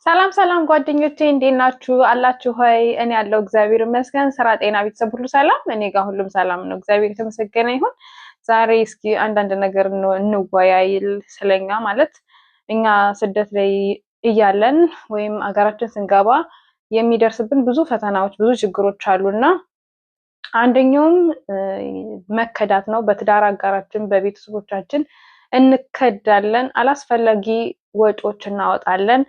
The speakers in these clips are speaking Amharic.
ሰላም ሰላም ጓደኞቼ እንዴት ናችሁ? አላችሁ ሆይ? እኔ ያለው እግዚአብሔር ይመስገን። ስራ፣ ጤና፣ ቤተሰብ ሁሉ ሰላም። እኔ ጋር ሁሉም ሰላም ነው። እግዚአብሔር የተመሰገነ ይሁን። ዛሬ እስኪ አንዳንድ ነገር እንወያይል ስለኛ ማለት እኛ ስደት ላይ እያለን ወይም አገራችን ስንገባ የሚደርስብን ብዙ ፈተናዎች፣ ብዙ ችግሮች አሉና አንደኛውም መከዳት ነው። በትዳር አጋራችን፣ በቤተሰቦቻችን እንከዳለን። አላስፈላጊ ወጪዎች እናወጣለን።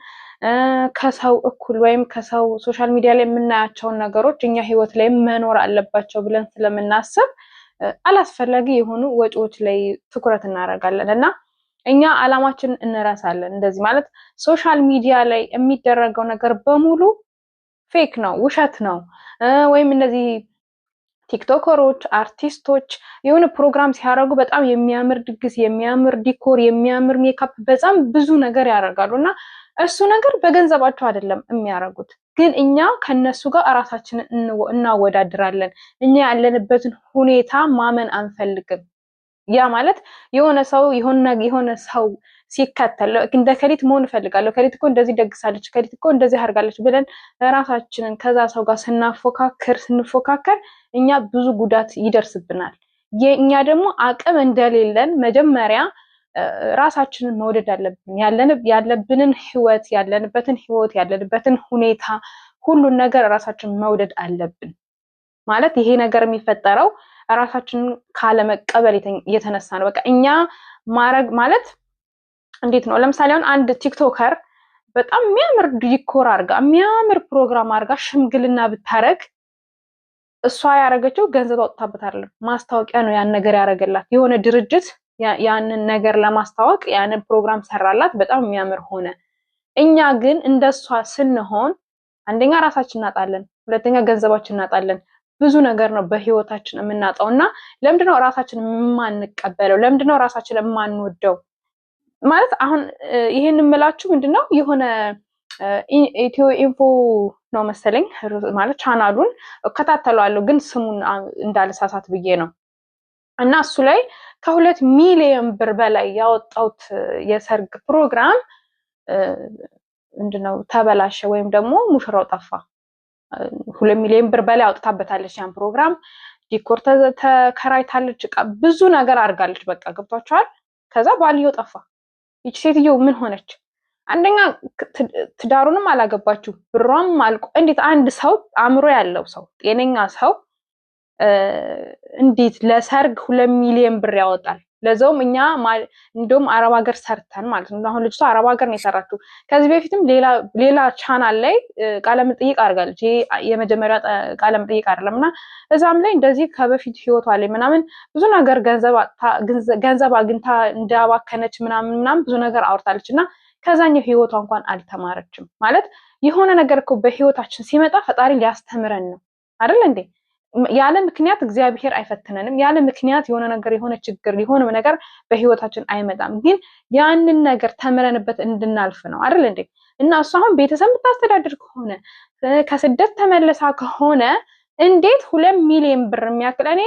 ከሰው እኩል ወይም ከሰው ሶሻል ሚዲያ ላይ የምናያቸውን ነገሮች እኛ ህይወት ላይ መኖር አለባቸው ብለን ስለምናስብ አላስፈላጊ የሆኑ ወጪዎች ላይ ትኩረት እናደርጋለን እና እኛ አላማችን እንረሳለን። እንደዚህ ማለት ሶሻል ሚዲያ ላይ የሚደረገው ነገር በሙሉ ፌክ ነው፣ ውሸት ነው። ወይም እነዚህ ቲክቶከሮች፣ አርቲስቶች የሆነ ፕሮግራም ሲያደርጉ በጣም የሚያምር ድግስ፣ የሚያምር ዲኮር፣ የሚያምር ሜካፕ፣ በጣም ብዙ ነገር ያደርጋሉ እና እሱ ነገር በገንዘባቸው አይደለም የሚያደርጉት፣ ግን እኛ ከነሱ ጋር እራሳችንን እናወዳድራለን። እኛ ያለንበትን ሁኔታ ማመን አንፈልግም። ያ ማለት የሆነ ሰው ሲከተል እንደ ከሊት መሆን እፈልጋለሁ፣ ከሊት እኮ እንደዚህ ደግሳለች፣ ከሊት እኮ እንደዚህ አድርጋለች ብለን ራሳችንን ከዛ ሰው ጋር ስንፎካከር እኛ ብዙ ጉዳት ይደርስብናል። የእኛ ደግሞ አቅም እንደሌለን መጀመሪያ ራሳችንን መውደድ አለብን። ያለብንን ህይወት፣ ያለንበትን ሁኔታ፣ ሁሉን ነገር ራሳችንን መውደድ አለብን። ማለት ይሄ ነገር የሚፈጠረው ራሳችንን ካለመቀበል የተነሳ ነው። በቃ እኛ ማድረግ ማለት እንዴት ነው? ለምሳሌ አሁን አንድ ቲክቶከር በጣም የሚያምር ዲኮር አድርጋ፣ የሚያምር ፕሮግራም አድርጋ ሽምግልና ብታረግ እሷ ያደረገችው ገንዘብ አውጥታበት አይደለም፣ ማስታወቂያ ነው ያን ነገር ያደረገላት። የሆነ ድርጅት ያንን ነገር ለማስታወቅ ያንን ፕሮግራም ሰራላት፣ በጣም የሚያምር ሆነ። እኛ ግን እንደሷ ስንሆን አንደኛ ራሳችን እናጣለን፣ ሁለተኛ ገንዘባችን እናጣለን። ብዙ ነገር ነው በህይወታችን የምናጣው እና ለምንድነው ራሳችን የማንቀበለው? ለምንድነው ራሳችን የማንወደው? ማለት አሁን ይሄን የምላችሁ ምንድነው የሆነ ኢትዮ ኢንፎ ነው መሰለኝ ማለት ቻናሉን እከታተለዋለሁ፣ ግን ስሙን እንዳልሳሳት ብዬ ነው። እና እሱ ላይ ከ2 ሚሊዮን ብር በላይ ያወጣውት የሰርግ ፕሮግራም ምንድነው ተበላሸ ወይም ደግሞ ሙሽራው ጠፋ። 2 ሚሊዮን ብር በላይ አውጥታበታለች። ያን ፕሮግራም ዲኮር ተከራይታለች፣ ብዙ ነገር አድርጋለች። በቃ ገብቷቸዋል። ከዛ ባልየው ጠፋ። ይቺ ሴትዮ ምን ሆነች? አንደኛ ትዳሩንም አላገባችሁ፣ ብሯም አልቆ። እንዴት አንድ ሰው አእምሮ ያለው ሰው፣ ጤነኛ ሰው እንዴት ለሰርግ 2 ሚሊዮን ብር ያወጣል? ለዛውም እኛ እንደውም አረብ ሀገር ሰርተን ማለት ነው። አሁን ልጅቷ አረብ ሀገር ነው የሰራችው። ከዚህ በፊትም ሌላ ቻናል ላይ ቃለ መጠይቅ አድርጋለች። ይሄ የመጀመሪያ ቃለ መጠይቅ አይደለም እና እዛም ላይ እንደዚህ ከበፊት ህይወቷ ላይ ምናምን ብዙ ነገር ገንዘብ አግኝታ እንዳባከነች ምናምን ብዙ ነገር አውርታለች እና ከዛኛው ህይወቷ እንኳን አልተማረችም። ማለት የሆነ ነገር እኮ በህይወታችን ሲመጣ ፈጣሪ ሊያስተምረን ነው አይደል እንዴ? ያለ ምክንያት እግዚአብሔር አይፈትነንም። ያለ ምክንያት የሆነ ችግር የሆነ ነገር በህይወታችን አይመጣም። ግን ያንን ነገር ተምረንበት እንድናልፍ ነው አይደል እንዴ? እና እሱ አሁን ቤተሰብ የምታስተዳድር ከሆነ ከስደት ተመለሳ ከሆነ እንዴት 2 ሚሊዮን ብር የሚያክል፣ እኔ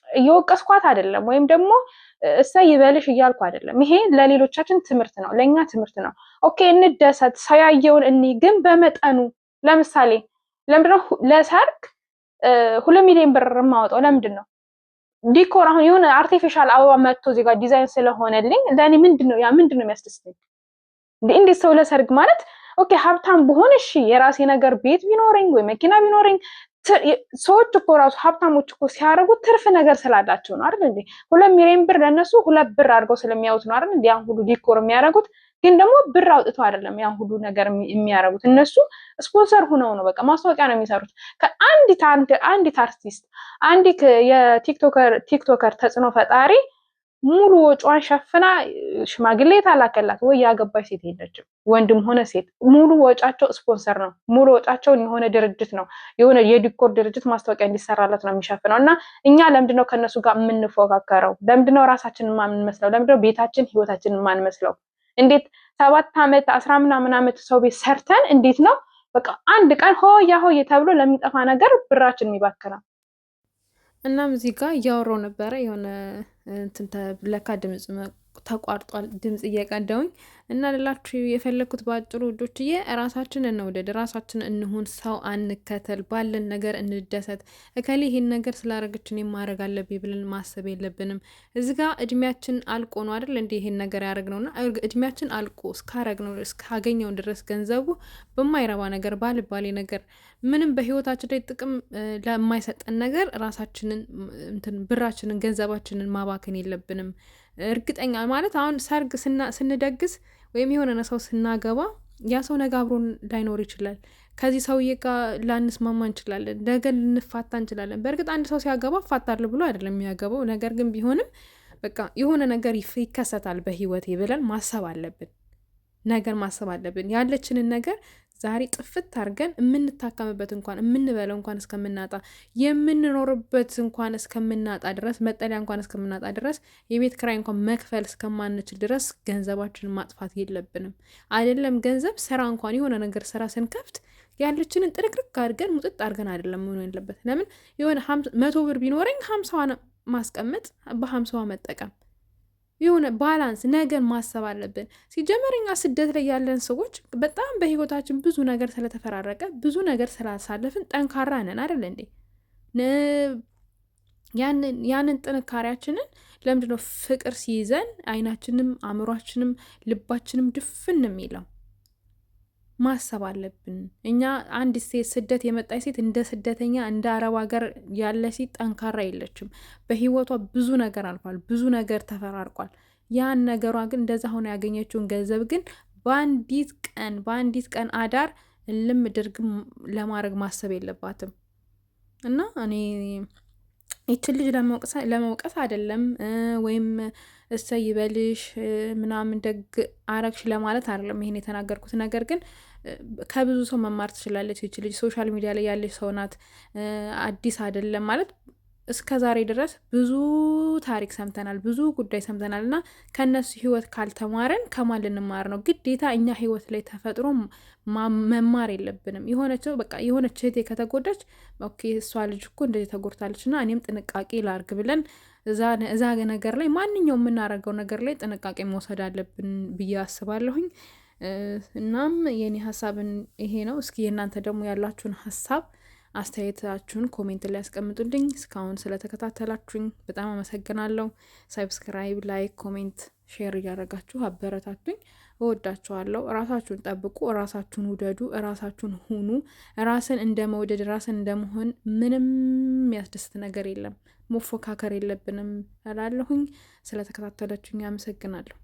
እየወቀስኳት አይደለም ወይም ደግሞ እሰይ ይበልሽ እያልኩ አይደለም። ይሄ ለሌሎቻችን ትምህርት ነው፣ ለእኛ ትምህርት ነው። ኦኬ እንደሰት፣ ሰው ያየውን እኒ፣ ግን በመጠኑ። ለምሳሌ ለምንድነው ለሰርግ 2 ሚሊዮን ብር የማወጣው? ለምንድን ነው? ዲኮር አሁን የሆነ አርቲፊሻል አበባ መጥቶ እዚህ ጋር ዲዛይን ስለሆነልኝ ለእኔ ምንድነው የሚያስደስተኝ? እንዴት ሰው ለሰርግ ማለት ኦኬ ሀብታም ብሆን እሺ፣ የራሴ ነገር ቤት ቢኖረኝ ወይ መኪና ቢኖረኝ። ሰዎች እኮ ራሱ ሀብታሞች እኮ ሲያደርጉት ትርፍ ነገር ስላላቸው ነው አይደል እንዴ? 2 ሚሊዮን ብር ለነሱ 2 ብር አድርገው ስለሚያዩት ነው አይደል እንዴ? ያን ሁሉ ዲኮር የሚያደርጉት። ግን ደግሞ ብር አውጥተው አይደለም ያን ሁሉ ነገር የሚያደርጉት። እነሱ ስፖንሰር ሆነው ነው፣ በቃ ማስታወቂያ ነው የሚሰሩት። አንዲት አርቲስት፣ አንዲት የቲክቶከር ተጽዕኖ ፈጣሪ ሙሉ ወጪዋን ሸፍና ሽማግሌ ታላከላት ወይ ያገባች ሴት የለችም። ወንድም ሆነ ሴት ሙሉ ወጫቸው ስፖንሰር ነው። ሙሉ ወጫቸውን የሆነ ድርጅት ነው፣ የሆነ የዲኮር ድርጅት ማስታወቂያ እንዲሰራለት ነው የሚሸፍነው። እና እኛ ለምንድነው ከነሱ ጋር የምንፎካከረው? ለምንድነው ራሳችንን የማንመስለው? ለምንድነው ቤታችን ህይወታችንን የማንመስለው? እንዴት 7 ዓመት 10 ምናምን ዓመት ሰው ቤት ሰርተን እንዴት ነው በቃ አንድ ቀን ሆያ ሆዬ ተብሎ ለሚጠፋ ነገር ብራችን የሚባክነው? እናም እዚህ ጋር እያወራው ነበረ የሆነ እንትን ለካ ድምጽ ተቋርጧል ድምጽ እየቀዳውኝ እና ልላችሁ የፈለኩት ባጭሩ ውዶችዬ ራሳችንን እንውደድ፣ ራሳችንን እንሁን፣ ሰው አንከተል፣ ባለን ነገር እንደሰት። እከሌ ይሄን ነገር ስላረገችን የማረግ አለብኝ ብለን ማሰብ የለብንም። እዚህ ጋር እድሜያችን አልቆ ነው አይደል እንዴ ይሄን ነገር ያደረግነውና እድሜያችን አልቆ እስካረግነው እስካገኘው ድረስ ገንዘቡ በማይረባ ነገር ባልባሌ ነገር ምንም በህይወታችን ላይ ጥቅም ለማይሰጠን ነገር ራሳችንን ብራችንን ገንዘባችንን ማባከን የለብንም። እርግጠኛ ማለት አሁን ሰርግ ስንደግስ ወይም የሆነ ሰው ስናገባ ያ ሰው ነገ አብሮን ላይኖር ይችላል። ከዚህ ሰውዬ ጋር ላንስማማ እንችላለን፣ ነገ ልንፋታ እንችላለን። በእርግጥ አንድ ሰው ሲያገባ እፋታለሁ ብሎ አይደለም የሚያገባው። ነገር ግን ቢሆንም በቃ የሆነ ነገር ይከሰታል በህይወቴ ብለን ማሰብ አለብን። ነገር ማሰብ አለብን። ያለችንን ነገር ዛሬ ጥፍት አድርገን የምንታከምበት እንኳን የምንበለው እንኳን እስከምናጣ የምንኖርበት እንኳን እስከምናጣ ድረስ መጠለያ እንኳን እስከምናጣ ድረስ የቤት ክራይ እንኳን መክፈል እስከማንችል ድረስ ገንዘባችንን ማጥፋት የለብንም። አይደለም ገንዘብ ስራ እንኳን የሆነ ነገር ስራ ስንከፍት ያለችንን ጥርቅርቅ አድርገን ሙጥጥ አድርገን አይደለም መሆን ያለበት። ለምን የሆነ 100 ብር ቢኖረኝ 50 ማስቀመጥ በ50 መጠቀም የሆነ ባላንስ ነገር ማሰብ አለብን። ሲጀመር እኛ ስደት ላይ ያለን ሰዎች በጣም በህይወታችን ብዙ ነገር ስለተፈራረቀ ብዙ ነገር ስላሳለፍን ጠንካራ ነን አይደል እንዴ? ያንን ጥንካሬያችንን ለምንድነው ፍቅር ሲይዘን አይናችንም አእምሯችንም ልባችንም ድፍን የሚለው? ማሰብ አለብን። እኛ አንድ ሴት ስደት የመጣች ሴት እንደ ስደተኛ እንደ አረብ ሀገር ያለ ሴት ጠንካራ የለችም። በህይወቷ ብዙ ነገር አልፏል፣ ብዙ ነገር ተፈራርቋል። ያን ነገሯ ግን እንደዛ ሆነ ያገኘችውን ገንዘብ ግን በአንዲት ቀን አዳር እልም ድርግም ለማድረግ ማሰብ የለባትም። እና እኔ ይችን ልጅ ለመውቀስ አይደለም ወይም እሰይ ይበልሽ ምናምን ደግ አረግሽ ለማለት አይደለም ይሄን የተናገርኩት። ነገር ግን ከብዙ ሰው መማር ትችላለች ይች ልጅ። ሶሻል ሚዲያ ላይ ያለች ሰው ናት፣ አዲስ አይደለም ማለት እስከ ዛሬ ድረስ ብዙ ታሪክ ሰምተናል፣ ብዙ ጉዳይ ሰምተናል። እና ከእነሱ ህይወት ካልተማረን ከማን ልንማር ነው? ግዴታ እኛ ህይወት ላይ ተፈጥሮ መማር የለብንም። የሆነች እህቴ ከተጎዳች ኦኬ እሷ ልጅ እኮ እንደዚህ ተጎድታለች እና እኔም ጥንቃቄ ላርግ ብለን እዛ ነገር ላይ ማንኛውም የምናደርገው ነገር ላይ ጥንቃቄ መውሰድ አለብን ብዬ አስባለሁኝ። እናም የኔ ሀሳብን ይሄ ነው። እስኪ የእናንተ ደግሞ ያላችሁን ሀሳብ አስተያየታችሁን ኮሜንት ላይ ያስቀምጡልኝ። እስካሁን ስለተከታተላችሁኝ በጣም አመሰግናለሁ። ሰብስክራይብ፣ ላይክ፣ ኮሜንት፣ ሼር እያደረጋችሁ አበረታቱኝ። እወዳችኋለሁ። ራሳችሁን ጠብቁ፣ ራሳችሁን ውደዱ፣ ራሳችሁን ሁኑ። ራስን እንደ መውደድ ራስን እንደመሆን ምንም የሚያስደስት ነገር የለም። መፎካከር የለብንም እላለሁኝ። ስለተከታተላችሁኝ አመሰግናለሁ።